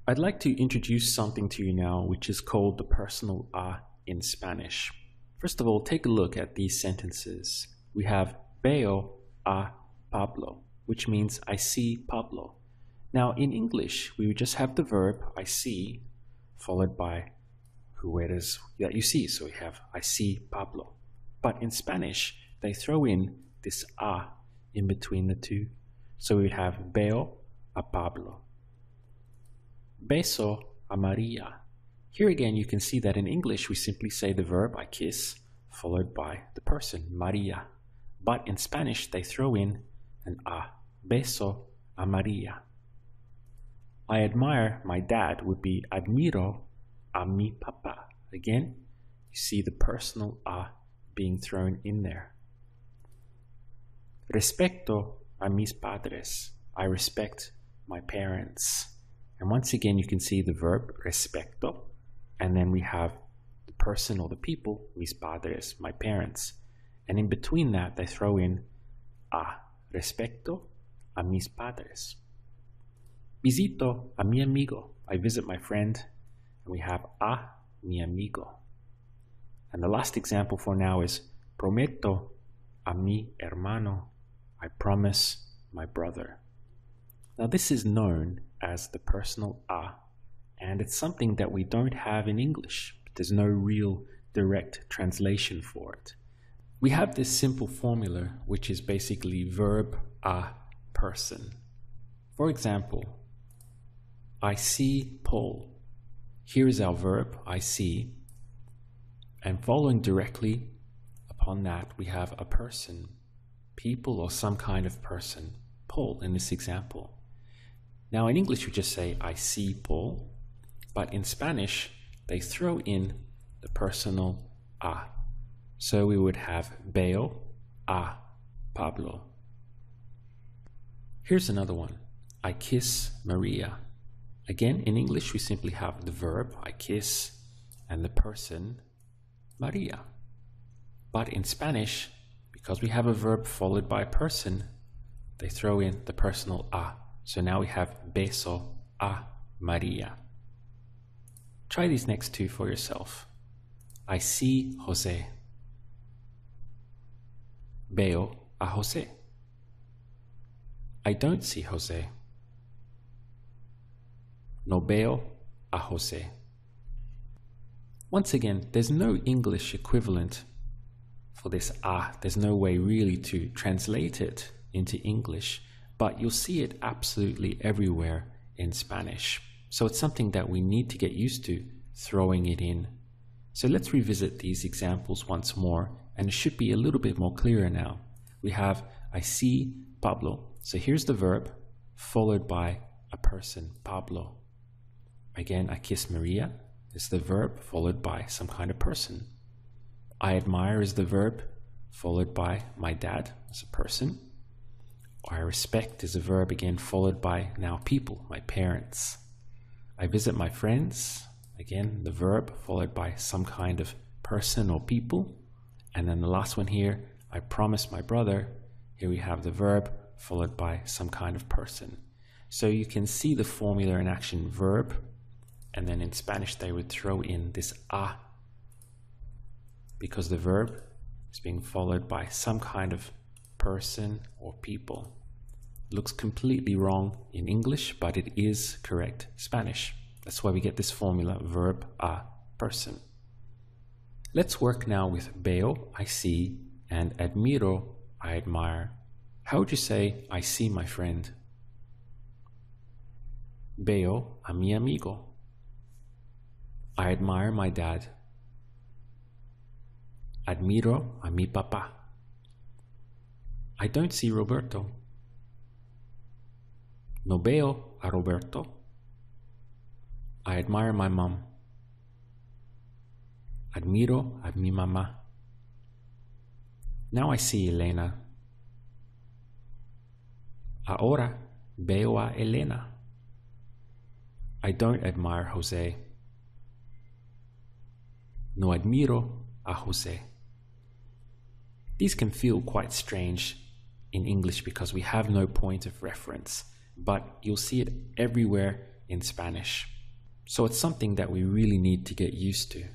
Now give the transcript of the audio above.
I'd like to introduce something to you now which is called the personal a in Spanish. First of all, take a look at these sentences. We have veo a Pablo, which means I see Pablo. Now in English, we would just have the verb I see followed by who it is that you see. So we have I see Pablo. But in Spanish, they throw in this a in between the two. So we would have veo a Pablo. Beso a Maria. Here again, you can see that in English, we simply say the verb I kiss followed by the person, Maria. But in Spanish, they throw in an a. Beso a Maria. I admire my dad would be admiro a mi papá. Again, you see the personal a being thrown in there. Respeto a mis padres. I respect my parents. And once again, you can see the verb respeto, and then we have the person or the people, mis padres, my parents. And in between that, they throw in a. Respeto a mis padres. Visito a mi amigo. I visit my friend. And we have a mi amigo. And the last example for now is prometo a mi hermano. I promise my brother. Now this is known as the personal a, and it's something that we don't have in English. There's no real direct translation for it. We have this simple formula, which is basically verb a person. For example, I see Paul. Here is our verb, I see, and following directly upon that, we have a person, people or some kind of person, Paul in this example. Now in English we just say I see Paul, but in Spanish they throw in the personal a. So we would have veo a Pablo. Here's another one. I kiss Maria. Again, in English we simply have the verb I kiss and the person Maria. But in Spanish, because we have a verb followed by a person, they throw in the personal a. So now we have beso a Maria. Try these next two for yourself. I see Jose. Veo a Jose. I don't see Jose. No veo a Jose. Once again, there's no English equivalent for this a. There's no way really to translate it into English, but you'll see it absolutely everywhere in Spanish. So it's something that we need to get used to throwing it in. So let's revisit these examples once more, and it should be a little bit more clearer now. We have I see Pablo. So here's the verb followed by a person, Pablo. Again, I kiss Maria is the verb followed by some kind of person. I admire is the verb followed by my dad as a person. I respect is a verb again followed by now people, my parents. I visit my friends, again the verb followed by some kind of person or people. And then the last one here, I promise my brother, here we have the verb followed by some kind of person. So you can see the formula in action, verb, and then in Spanish they would throw in this a because the verb is being followed by some kind of person or people. Looks completely wrong in English, but it is correct Spanish. That's why we get this formula, verb a person. Let's work now with veo, I see, and admiro, I admire. How would you say I see my friend? Veo a mi amigo. I admire my dad. Admiro a mi papá. I don't see Roberto. No veo a Roberto. I admire my mom. Admiro a mi mamá. Now I see Elena. Ahora veo a Elena. I don't admire Jose. No admiro a Jose. These can feel quite strange in English because we have no point of reference, but you'll see it everywhere in Spanish. So it's something that we really need to get used to.